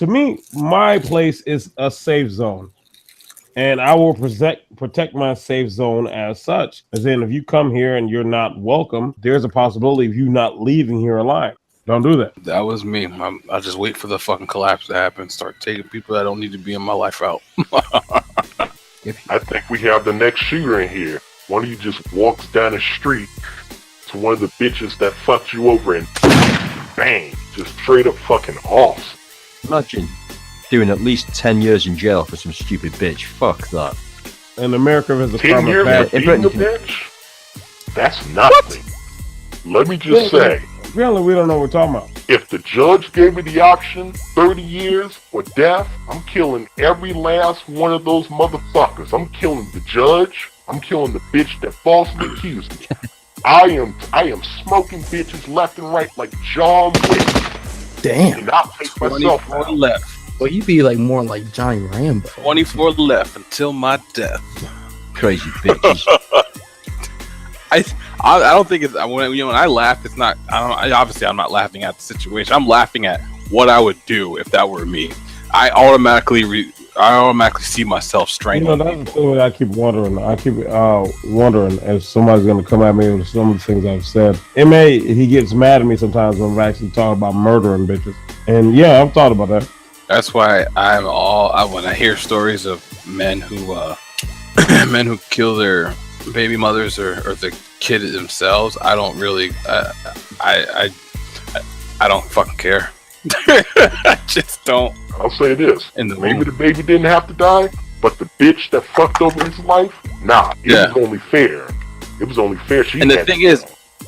To me, my place is a safe zone. And I will protect my safe zone as such. As in, if you come here and you're not welcome, there's a possibility of you not leaving here alive. Don't do that. That was me. I just wait for the fucking collapse to happen. Start taking people that don't need to be in my life out. I think we have the next shooter in here. One of you just walks down the street to one of the bitches that fucked you over and bang, just straight up fucking off. Imagine doing at least 10 years in jail for some stupid bitch. Fuck that. In America, there's a 10 years for beating a bitch? That's nothing. Let me just say. Really, we don't know what we're talking about. If the judge gave me the option, 30 years or death, I'm killing every last one of those motherfuckers. I'm killing the judge. I'm killing the bitch that falsely accused me. I am smoking bitches left and right like John Wick. Damn. And I'll take myself out. Left. Well, you'd be like more like Johnny Rambo. 24 left until my death. Crazy bitches. I don't think it's when I laugh. It's not. Obviously, I'm not laughing at the situation. I'm laughing at what I would do if that were me. I automatically see myself strangling. That's the thing I keep wondering. I keep wondering if somebody's going to come at me with some of the things I've said. He gets mad at me sometimes when I'm actually talking about murdering bitches. And yeah, I've thought about that. That's why when I hear stories of men who kill their baby mothers or the kid themselves, I don't really I don't fucking care. I just don't. I'll say this. Maybe the baby didn't have to die, but the bitch that fucked over his life, nah, it was only fair. It was only fair. And the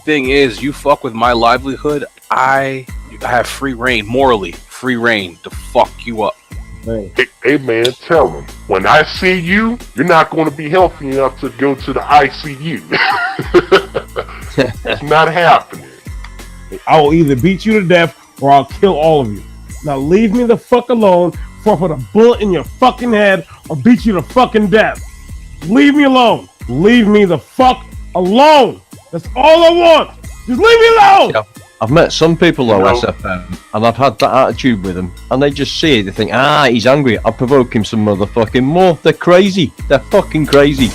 thing is, you fuck with my livelihood, I have free reign, morally free reign to fuck you up. Hey man, tell him, when I see you, you're not going to be healthy enough to go to the ICU. It's not happening. I will either beat you to death or I'll kill all of you. Now leave me the fuck alone before I put a bullet in your fucking head or beat you to fucking death. Leave me alone. Leave me the fuck alone. That's all I want. Just leave me alone. Yeah. I've met some people though, SFM, and I've had that attitude with them, and they just see it, they think, he's angry, I'll provoke him some motherfucking more. They're crazy. They're fucking crazy.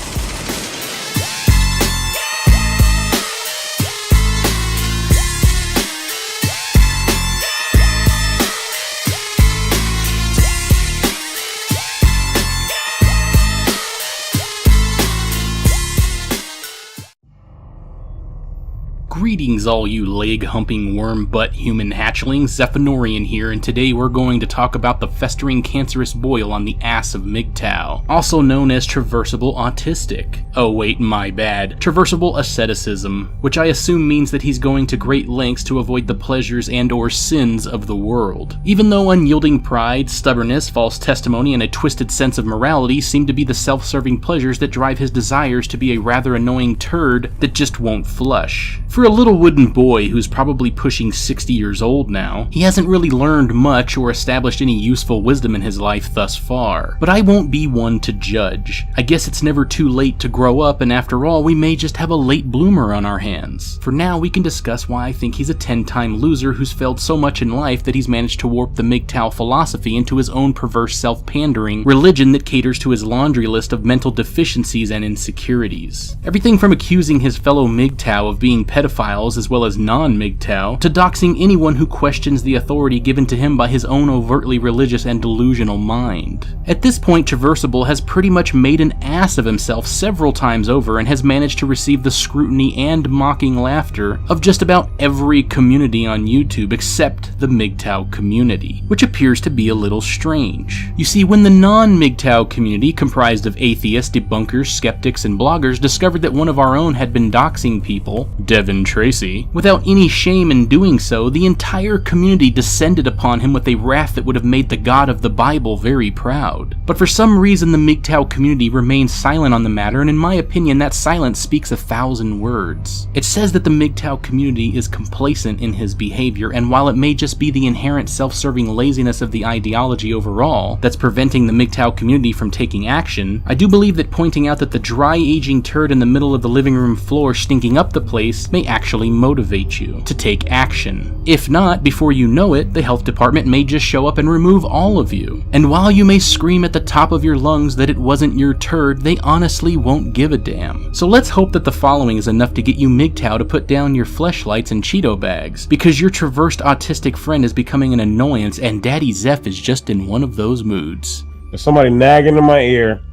Greetings all you leg-humping worm-butt human hatchlings, Zephanorian here, and today we're going to talk about the festering cancerous boil on the ass of MGTOW, also known as traversable autistic. Oh wait, my bad. Traversable asceticism, which I assume means that he's going to great lengths to avoid the pleasures and or sins of the world. Even though unyielding pride, stubbornness, false testimony, and a twisted sense of morality seem to be the self-serving pleasures that drive his desires to be a rather annoying turd that just won't flush. For a little wooden boy who's probably pushing 60 years old now, he hasn't really learned much or established any useful wisdom in his life thus far. But I won't be one to judge. I guess it's never too late to grow up, and after all, we may just have a late bloomer on our hands. For now, we can discuss why I think he's a 10-time loser who's failed so much in life that he's managed to warp the MGTOW philosophy into his own perverse self-pandering religion that caters to his laundry list of mental deficiencies and insecurities. Everything from accusing his fellow MGTOW of being pedophiles as well as non-MGTOW, to doxing anyone who questions the authority given to him by his own overtly religious and delusional mind. At this point, Traversable has pretty much made an ass of himself several times over and has managed to receive the scrutiny and mocking laughter of just about every community on YouTube except the MGTOW community, which appears to be a little strange. You see, when the non-MGTOW community, comprised of atheists, debunkers, skeptics, and bloggers, discovered that one of our own had been doxing people, Devin Tracy, without any shame in doing so, the entire community descended upon him with a wrath that would have made the God of the Bible very proud. But for some reason the MGTOW community remains silent on the matter, and in my opinion that silence speaks 1,000 words. It says that the MGTOW community is complacent in his behavior, and while it may just be the inherent self-serving laziness of the ideology overall that's preventing the MGTOW community from taking action, I do believe that pointing out that the dry aging turd in the middle of the living room floor stinking up the place may actually actually motivate you to take action. If not, before you know it, the health department may just show up and remove all of you. And while you may scream at the top of your lungs that it wasn't your turd, they honestly won't give a damn. So let's hope that the following is enough to get you MGTOW to put down your fleshlights and Cheeto bags, because your traversed autistic friend is becoming an annoyance and Daddy Zeph is just in one of those moods. There's somebody nagging in my ear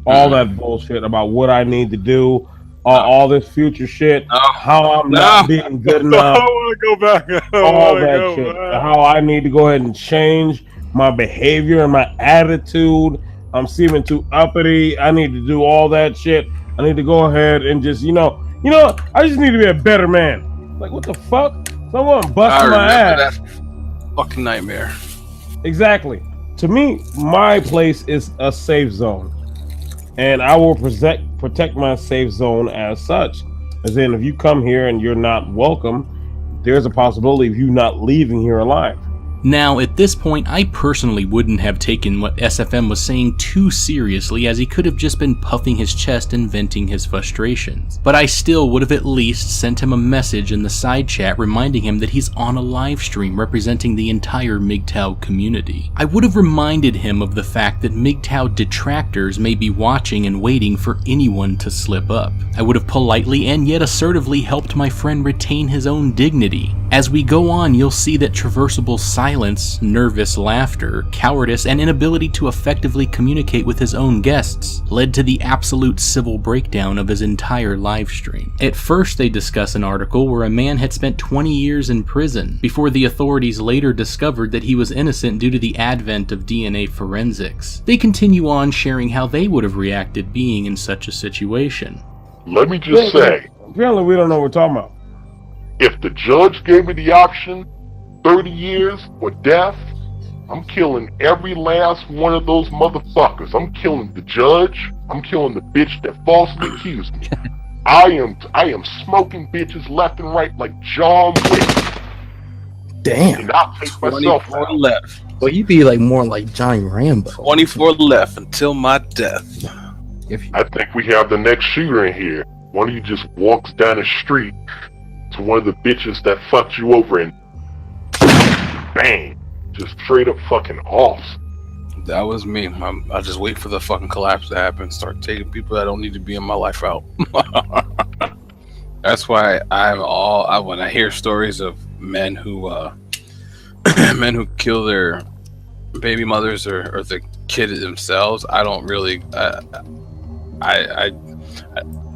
all that bullshit about what I need to do, all this future shit, how I'm not being good enough. I want to go back. All that shit. How I need to go ahead and change my behavior and my attitude. I'm seeming too uppity. I need to do all that shit. I need to go ahead and just, I just need to be a better man. Like, what the fuck? Someone busting my ass. That fucking nightmare. Exactly. To me, my place is a safe zone. And I will protect my safe zone as such. As in, if you come here and you're not welcome, there's a possibility of you not leaving here alive. Now, at this point, I personally wouldn't have taken what SFM was saying too seriously, as he could have just been puffing his chest and venting his frustrations. But I still would have at least sent him a message in the side chat reminding him that he's on a live stream representing the entire MGTOW community. I would have reminded him of the fact that MGTOW detractors may be watching and waiting for anyone to slip up. I would have politely and yet assertively helped my friend retain his own dignity. As we go on, you'll see that Traversable silence, nervous laughter, cowardice, and inability to effectively communicate with his own guests led to the absolute civil breakdown of his entire live stream. At first, they discuss an article where a man had spent 20 years in prison before the authorities later discovered that he was innocent due to the advent of DNA forensics. They continue on sharing how they would have reacted being in such a situation. Let me just say, apparently we don't know what we're talking about. If the judge gave me the option, 30 years or death, I'm killing every last one of those motherfuckers. I'm killing the judge. I'm killing the bitch that falsely accused me. I am smoking bitches left and right like John Wick. Damn. And I'll take myself 24 out. left. Well, you be like more like Johnny Rambo. 24 left until my death. I think we have the next shooter in here. One of you just walks down the street to one of the bitches that fucked you over and bang, just straight up fucking off. That was me. I just wait for the fucking collapse to happen, start taking people that don't need to be in my life out. That's why when I hear stories of men who kill their baby mothers or the kid themselves, I don't really I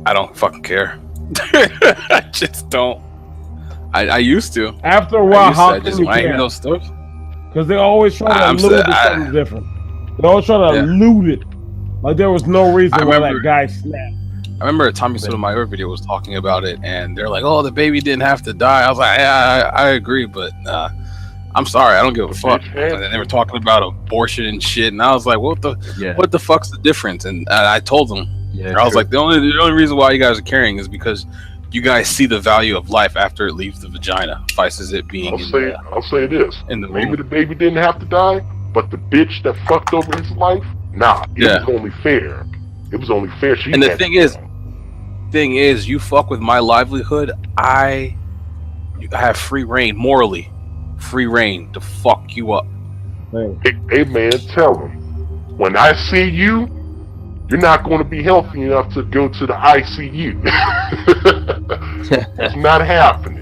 don't fucking care. I just don't. I used to. After a while, how I can just you when I hear care? those stories. Because they always try to allude to something different. They always try to allude it. Like there was no reason why that guy snapped. I remember Tommy Sotomayor video was talking about it, and they're like, "Oh, the baby didn't have to die." I was like, "Yeah, I agree, but I'm sorry, I don't give a fuck." And they were talking about abortion and shit, and I was like, "What the fuck's the difference?" And I told them, I was like, "The only reason why you guys are caring is because you guys see the value of life after it leaves the vagina, vices it being." I'll say this: maybe the baby didn't have to die, but the bitch that fucked over his life, nah, it was only fair. It was only fair. And the thing is, you fuck with my livelihood, I have free reign, morally, free reign to fuck you up. Hey man, tell him, when I see you, you're not going to be healthy enough to go to the ICU. It's not happening.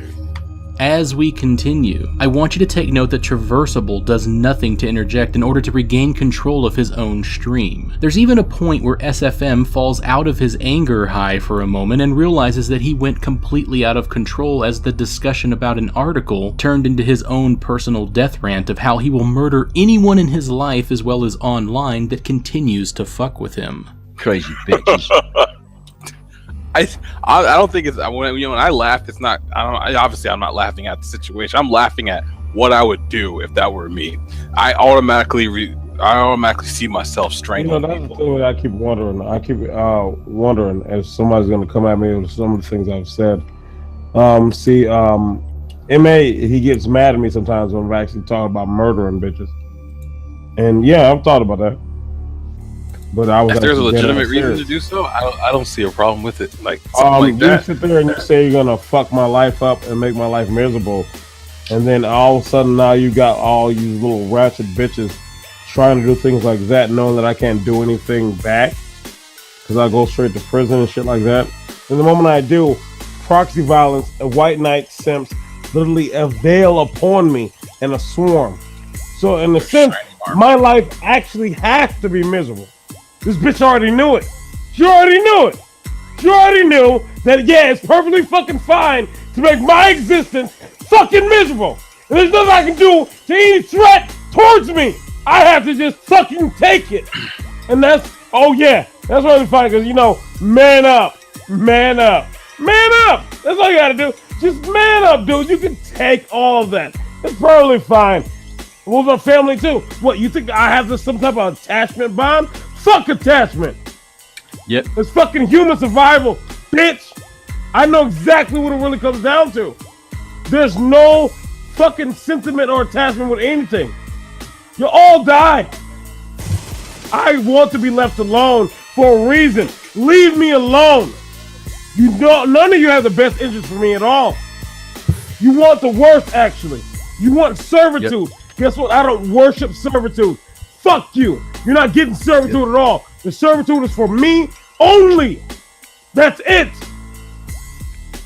As we continue, I want you to take note that Traversable does nothing to interject in order to regain control of his own stream. There's even a point where SFM falls out of his anger high for a moment and realizes that he went completely out of control as the discussion about an article turned into his own personal death rant of how he will murder anyone in his life as well as online that continues to fuck with him. Crazy bitches. I don't think it's when I laugh. It's not. Obviously, I'm not laughing at the situation. I'm laughing at what I would do if that were me. I automatically see myself strangling that's people. the thing that I keep wondering. I keep wondering if somebody's going to come at me with some of the things I've said. He gets mad at me sometimes when I'm actually talking about murdering bitches. And yeah, I've thought about that. But I was If there's a actually dead legitimate ass reason serious. to do so, I don't see a problem with it. Like something like You that. sit there and you say you're gonna fuck my life up and make my life miserable, and then all of a sudden now you got all you little ratchet bitches trying to do things like that, knowing that I can't do anything back because I go straight to prison and shit like that. And the moment I do, proxy violence and white knight simps literally avail upon me in a swarm. So in a sense, my life actually has to be miserable. This bitch already knew it. She already knew it. She already knew that, yeah, it's perfectly fucking fine to make my existence fucking miserable. And there's nothing I can do to any threat towards me. I have to just fucking take it. And that's, oh yeah, that's really fine because, you know, man up, man up, man up. That's all you gotta do. Just man up, dude. You can take all of that. It's perfectly fine. With my family too. What, you think I have some type of attachment bond? Fuck attachment. Yep. It's fucking human survival, bitch. I know exactly what it really comes down to. There's no fucking sentiment or attachment with anything. You all die. I want to be left alone for a reason. Leave me alone. You know, none of you have the best interest for me at all. You want the worst, actually. You want servitude. Yep. Guess what? I don't worship servitude. Fuck you. You're not getting servitude at all. The servitude is for me only. That's it.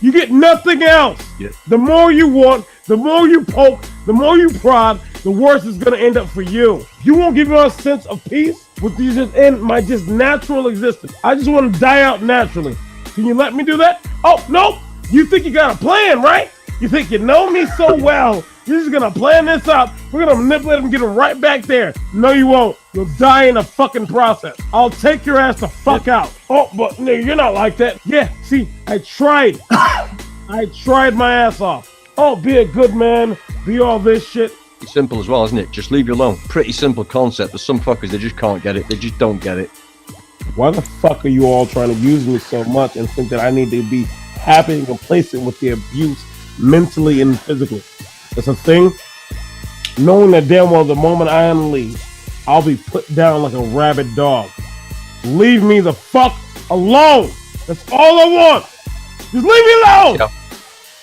You get nothing else. The more you want, the more you poke, the more you prod, the worse it's gonna end up for you. You won't give me a sense of peace with you just in my just natural existence. I just want to die out naturally. Can you let me do that? Oh, nope. You think you got a plan, right? You think you know me so well. You're just gonna plan this out. We're gonna manipulate him and get him right back there. No, you won't. You'll die in the fucking process. I'll take your ass the fuck out. Oh, but no, you're not like that. Yeah, see, I tried. I tried my ass off. Oh, be a good man. Be all this shit. It's simple as well, isn't it? Just leave you alone. Pretty simple concept. There's some fuckers, they just can't get it. They just don't get it. Why the fuck are you all trying to use me so much and think that I need to be happy and complacent with the abuse mentally and physically? It's a thing. Knowing that damn well the moment I unleash, I'll be put down like a rabid dog. Leave me the fuck alone. That's all I want. Just leave me alone. Yeah.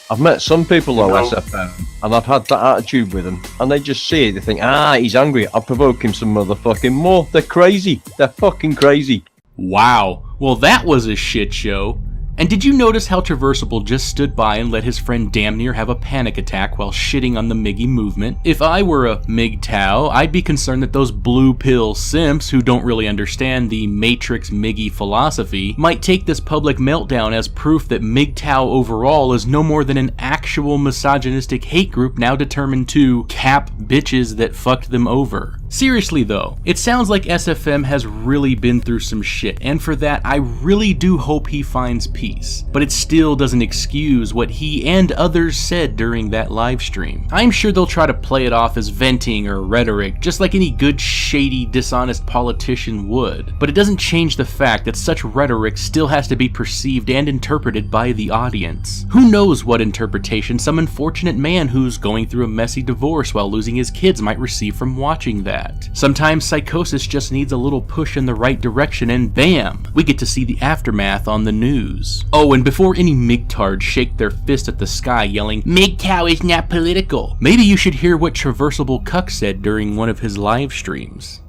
I've met some people though, SFM, and I've had that attitude with them, and they just see it, they think, he's angry, I'll provoke him some motherfucking more. They're crazy. They're fucking crazy. Wow. Well, that was a shit show. And did you notice how Traversable just stood by and let his friend damn near have a panic attack while shitting on the Miggy movement? If I were a MGTOW, I'd be concerned that those blue pill simps who don't really understand the Matrix Miggy philosophy might take this public meltdown as proof that MGTOW overall is no more than an actual misogynistic hate group now determined to cap bitches that fucked them over. Seriously though, it sounds like SFM has really been through some shit, and for that I really do hope he finds peace. But it still doesn't excuse what he and others said during that live stream. I'm sure they'll try to play it off as venting or rhetoric, just like any good, shady, dishonest politician would. But it doesn't change the fact that such rhetoric still has to be perceived and interpreted by the audience. Who knows what interpretation some unfortunate man who's going through a messy divorce while losing his kids might receive from watching that. Sometimes psychosis just needs a little push in the right direction and bam, we get to see the aftermath on the news. Oh, and before any Migtards shake their fist at the sky yelling, MGTOW is not political, maybe you should hear what Traversable Cuck said during one of his live streams.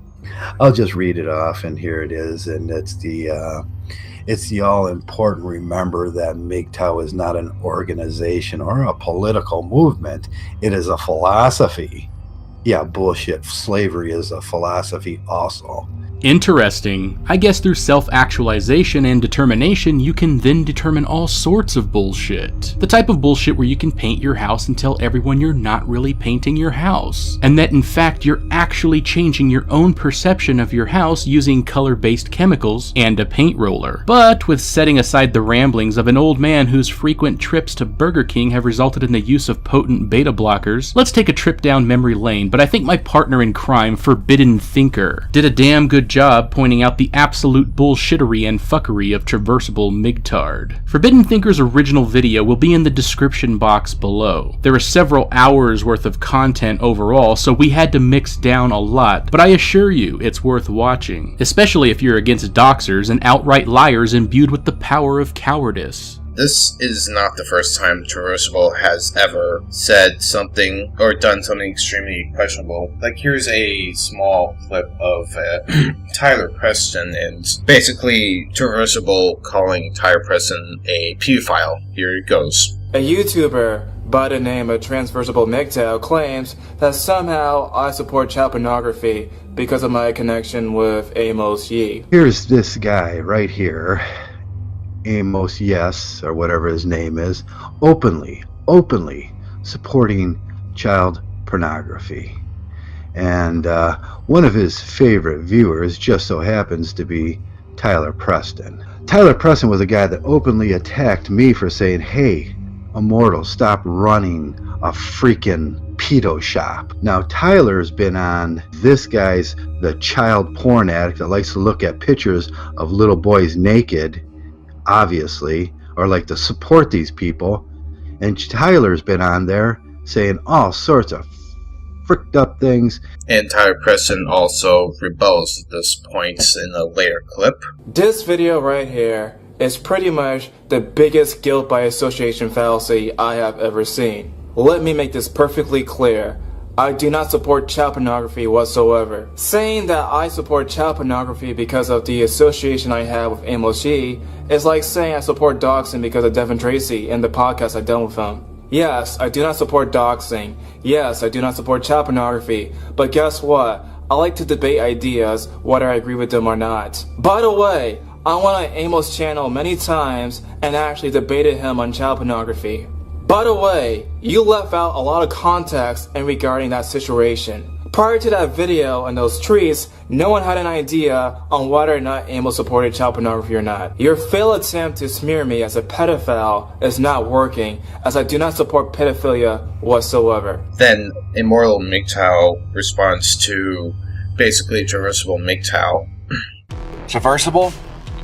I'll just read it off, and here it is, and it's the all important remember that MGTOW is not an organization or a political movement, it is a philosophy. Yeah, bullshit. Slavery is a philosophy also. Interesting. I guess through self-actualization and determination, you can then determine all sorts of bullshit. The type of bullshit where you can paint your house and tell everyone you're not really painting your house, and that in fact you're actually changing your own perception of your house using color-based chemicals and a paint roller. But with setting aside the ramblings of an old man whose frequent trips to Burger King have resulted in the use of potent beta blockers, let's take a trip down memory lane, but I think my partner in crime, Forbidden Thinker, did a damn good job pointing out the absolute bullshittery and fuckery of Traversable Migtard. Forbidden Thinker's original video will be in the description box below. There are several hours worth of content overall, so we had to mix down a lot, but I assure you it's worth watching, especially if you're against doxers and outright liars imbued with the power of cowardice. This is not the first time Traversable has ever said something or done something extremely questionable. Like, here's a small clip of Tyler Preston, and basically Traversable calling Tyler Preston a pedophile. Here it goes. A YouTuber by the name of Traversable MGTOW claims that somehow I support child pornography because of my connection with Amos Yee. Here's this guy right here, Amos Yes, or whatever his name is, openly supporting child pornography. And one of his favorite viewers just so happens to be Tyler Preston. Tyler Preston was a guy that openly attacked me for saying, hey, Immortal, stop running a freaking pedo shop. Now, Tyler's been on this guy's the child porn addict that likes to look at pictures of little boys naked, obviously, or like to support these people. And Tyler's been on there saying all sorts of fricked up things. And Tyler Preston also rebels at this point in a later clip. This video right here is pretty much the biggest guilt by association fallacy I have ever seen. Let me make this perfectly clear. I do not support child pornography whatsoever. Saying that I support child pornography because of the association I have with Amos Yee is like saying I support doxing because of Devin Tracy and the podcast I've done with him. Yes, I do not support doxing. Yes, I do not support child pornography. But guess what? I like to debate ideas, whether I agree with them or not. By the way, I went on Amos' channel many times and actually debated him on child pornography. By the way, you left out a lot of context in regarding that situation. Prior to that video and those tweets, no one had an idea on whether or not Amos supported child pornography or not. Your failed attempt to smear me as a pedophile is not working, as I do not support pedophilia whatsoever. Then Immortal MGTOW responds to basically Traversable MGTOW. Traversable?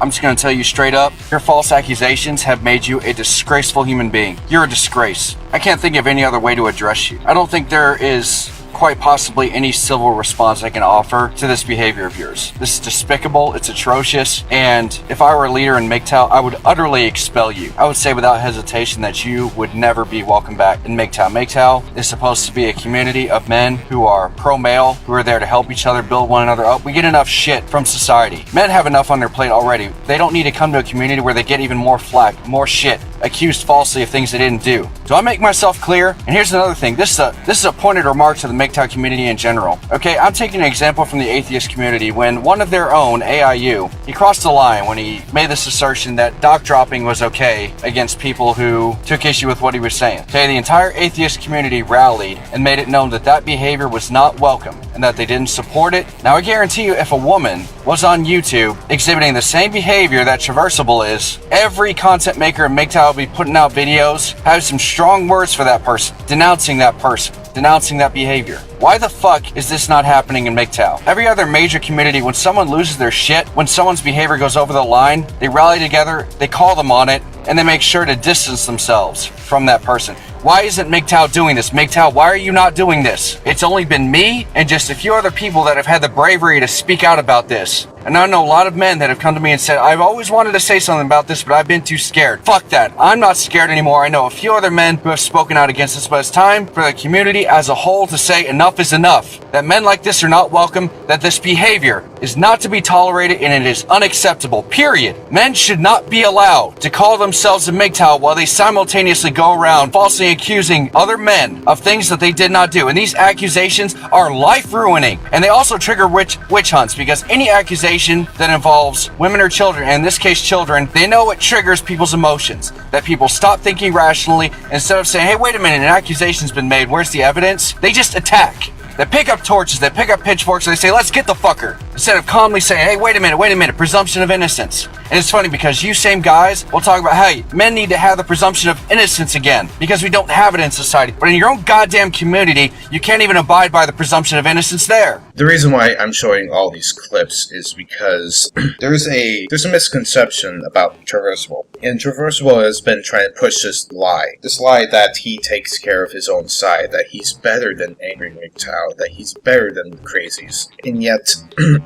I'm just going to tell you straight up, your false accusations have made you a disgraceful human being. You're a disgrace. I can't think of any other way to address you. I don't think there is quite possibly any civil response I can offer to this behavior of yours. This is despicable, it's atrocious, and if I were a leader in MGTOW, I would utterly expel you. I would say without hesitation that you would never be welcome back in MGTOW. MGTOW is supposed to be a community of men who are pro-male, who are there to help each other, build one another up. We get enough shit from society. Men have enough on their plate already. They don't need to come to a community where they get even more flack, more shit, accused falsely of things they didn't do. Do I make myself clear? And here's another thing. This is a pointed remark to the MGTOW community in general. Okay, I'm taking an example from the atheist community when one of their own, AIU, he crossed the line when he made this assertion that doc dropping was okay against people who took issue with what he was saying. Okay, the entire atheist community rallied and made it known that that behavior was not welcome and that they didn't support it. Now, I guarantee you, if a woman was on YouTube exhibiting the same behavior that Traversable is, every content maker in MGTOW will be putting out videos, have some strong words for that person, denouncing that behavior. Why the fuck is this not happening in MGTOW? Every other major community, when someone loses their shit, when someone's behavior goes over the line, they rally together, they call them on it, and they make sure to distance themselves from that person. Why isn't MGTOW doing this? MGTOW, why are you not doing this? It's only been me and just a few other people that have had the bravery to speak out about this. And I know a lot of men that have come to me and said, I've always wanted to say something about this, but I've been too scared. Fuck that. I'm not scared anymore. I know a few other men who have spoken out against this, but it's time for the community as a whole to say enough is enough. That men like this are not welcome, that this behavior is not to be tolerated, and it is unacceptable, period. Men should not be allowed to call themselves a MGTOW while they simultaneously go around falsely accusing other men of things that they did not do. And these accusations are life-ruining, and they also trigger witch hunts, because any accusation that involves women or children, and in this case children, they know it triggers people's emotions, that people stop thinking rationally. Instead of saying, hey, wait a minute, an accusation's been made, where's the evidence? They just attack. They pick up torches, they pick up pitchforks, and they say, let's get the fucker. instead of calmly saying, hey, wait a minute, presumption of innocence. And it's funny because you same guys will talk about, hey, men need to have the presumption of innocence again because we don't have it in society. But in your own goddamn community, you can't even abide by the presumption of innocence there. The reason why I'm showing all these clips is because there's a misconception about Traversable. And Traversable has been trying to push this lie that he takes care of his own side, that he's better than Angry MGTOW, that he's better than the crazies. And yet,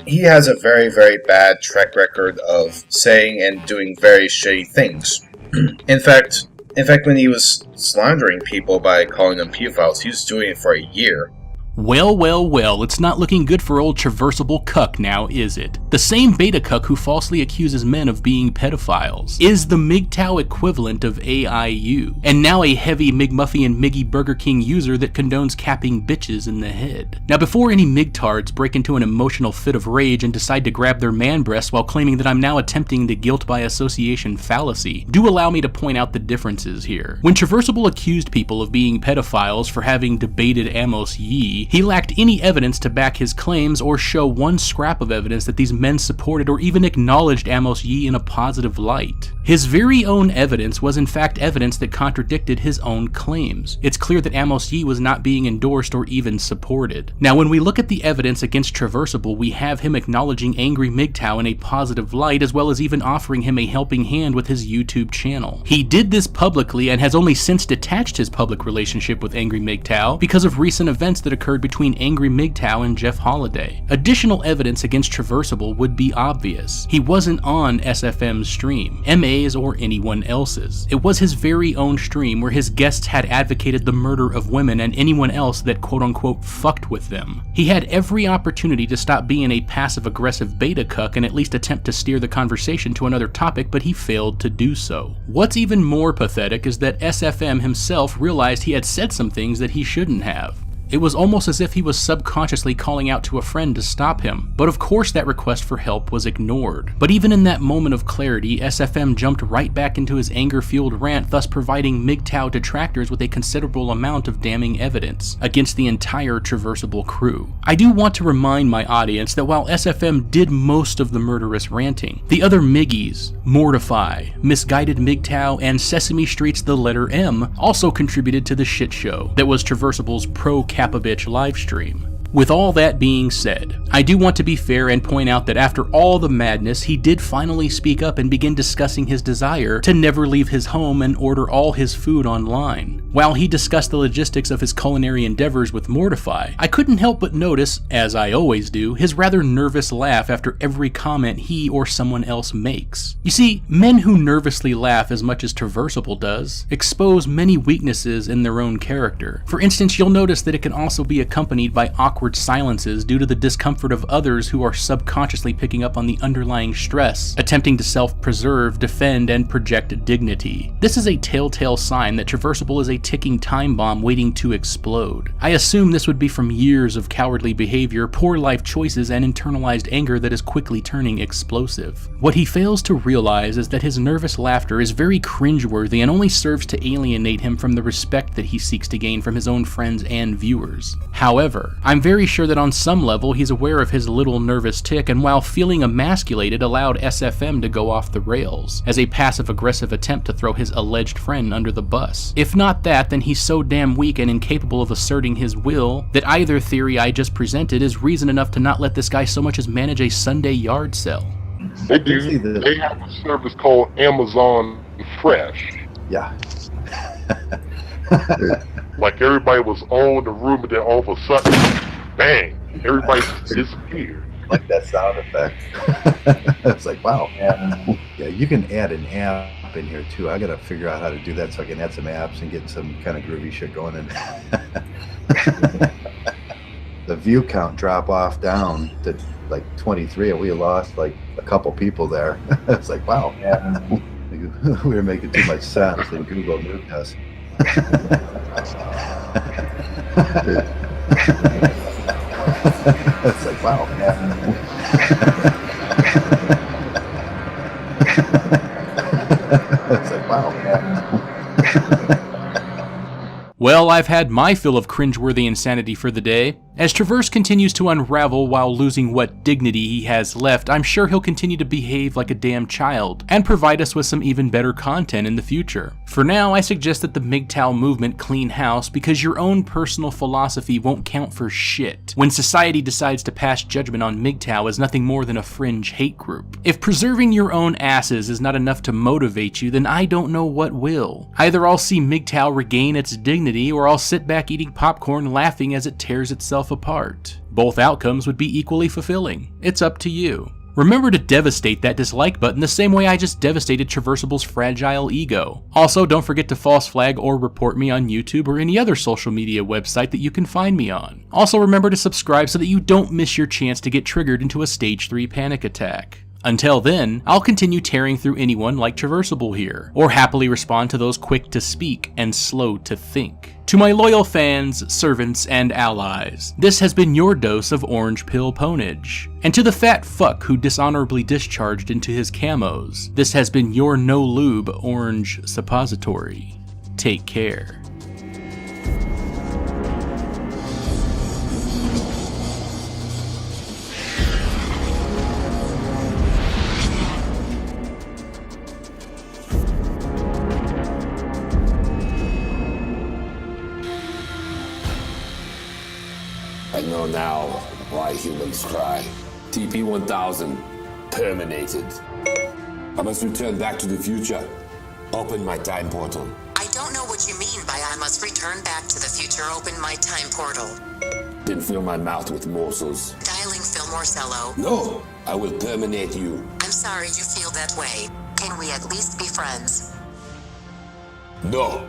he has a very, very bad track record of saying and doing very shitty things. In fact, when he was slandering people by calling them pedophiles, he was doing it for a year. Well, it's not looking good for old Traversable Cuck now, is it? The same beta cuck who falsely accuses men of being pedophiles is the MGTOW equivalent of AIU, and now a heavy migmuffian Miggy Burger King user that condones capping bitches in the head. Now before any Migtards break into an emotional fit of rage and decide to grab their man breasts while claiming that I'm now attempting the guilt by association fallacy, do allow me to point out the differences here. When Traversable accused people of being pedophiles for having debated Amos Yee, he lacked any evidence to back his claims or show one scrap of evidence that these men supported or even acknowledged Amos Yee in a positive light. His very own evidence was in fact evidence that contradicted his own claims. It's clear that Amos Yee was not being endorsed or even supported. Now when we look at the evidence against Traversable, we have him acknowledging Angry MGTOW in a positive light, as well as even offering him a helping hand with his YouTube channel. He did this publicly and has only since detached his public relationship with Angry MGTOW because of recent events that occurred between Angry MGTOW and Jeff Holiday. Additional evidence against Traversable would be obvious. He wasn't on SFM's stream, MA's or anyone else's. It was his very own stream where his guests had advocated the murder of women and anyone else that quote-unquote fucked with them. He had every opportunity to stop being a passive-aggressive beta cuck and at least attempt to steer the conversation to another topic, but he failed to do so. What's even more pathetic is that SFM himself realized he had said some things that he shouldn't have. It was almost as if he was subconsciously calling out to a friend to stop him, but of course that request for help was ignored. But even in that moment of clarity, SFM jumped right back into his anger-fueled rant, thus providing MGTOW detractors with a considerable amount of damning evidence against the entire Traversable crew. I do want to remind my audience that while SFM did most of the murderous ranting, the other Miggies, Mortify, Misguided MGTOW, and Sesame Street's The Letter M also contributed to the shit show that was Traversable's Kappa Bitch livestream. With all that being said, I do want to be fair and point out that after all the madness, he did finally speak up and begin discussing his desire to never leave his home and order all his food online. While he discussed the logistics of his culinary endeavors with Mortify, I couldn't help but notice, as I always do, his rather nervous laugh after every comment he or someone else makes. You see, men who nervously laugh as much as Traversable does expose many weaknesses in their own character. For instance, you'll notice that it can also be accompanied by awkward silences due to the discomfort of others who are subconsciously picking up on the underlying stress, attempting to self-preserve, defend, and project dignity. This is a telltale sign that Traversable is a ticking time bomb waiting to explode. I assume this would be from years of cowardly behavior, poor life choices, and internalized anger that is quickly turning explosive. What he fails to realize is that his nervous laughter is very cringeworthy and only serves to alienate him from the respect that he seeks to gain from his own friends and viewers. However, I'm very sure that on some level he's aware of his little nervous tick, and while feeling emasculated allowed SFM to go off the rails as a passive-aggressive attempt to throw his alleged friend under the bus. If not that, then he's so damn weak and incapable of asserting his will that either theory I just presented is reason enough to not let this guy so much as manage a Sunday yard sale. They do. They have a service called Amazon Fresh. Yeah. Like everybody was all in the room, and then all of a sudden, bang! Everybody just disappeared. Like that sound effect. It's like, wow. Yeah, you can add an app in here too. I gotta figure out how to do that so I can add some apps and get some kind of groovy shit going in. The view count drop off down to like 23, and we lost like a couple people there. It's like, wow. We were making too much sense and Google moved us. It's like, wow. It's like, wow. Well, I've had my fill of cringeworthy insanity for the day, As Traverse continues to unravel while losing what dignity he has left, I'm sure he'll continue to behave like a damn child, and provide us with some even better content in the future. For now, I suggest that the MGTOW movement clean house because your own personal philosophy won't count for shit when society decides to pass judgment on MGTOW as nothing more than a fringe hate group. If preserving your own asses is not enough to motivate you, then I don't know what will. Either I'll see MGTOW regain its dignity, or I'll sit back eating popcorn laughing as it tears itself apart. Both outcomes would be equally fulfilling. It's up to you. Remember to devastate that dislike button the same way I just devastated Traversable's fragile ego. Also, don't forget to false flag or report me on YouTube or any other social media website that you can find me on. Also, remember to subscribe so that you don't miss your chance to get triggered into a stage 3 panic attack. Until then, I'll continue tearing through anyone like Traversable here, or happily respond to those quick to speak and slow to think. To my loyal fans, servants, and allies, this has been your dose of orange pill ponage. And to the fat fuck who dishonorably discharged into his camos, this has been your no lube orange suppository. Take care. I know now why humans cry. TP-1000 terminated. I must return back to the future. Open my time portal. I don't know what you mean by I must return back to the future, open my time portal. Then fill my mouth with morsels. Dialing Phil Morcello. No! I will terminate you. I'm sorry you feel that way. Can we at least be friends? No!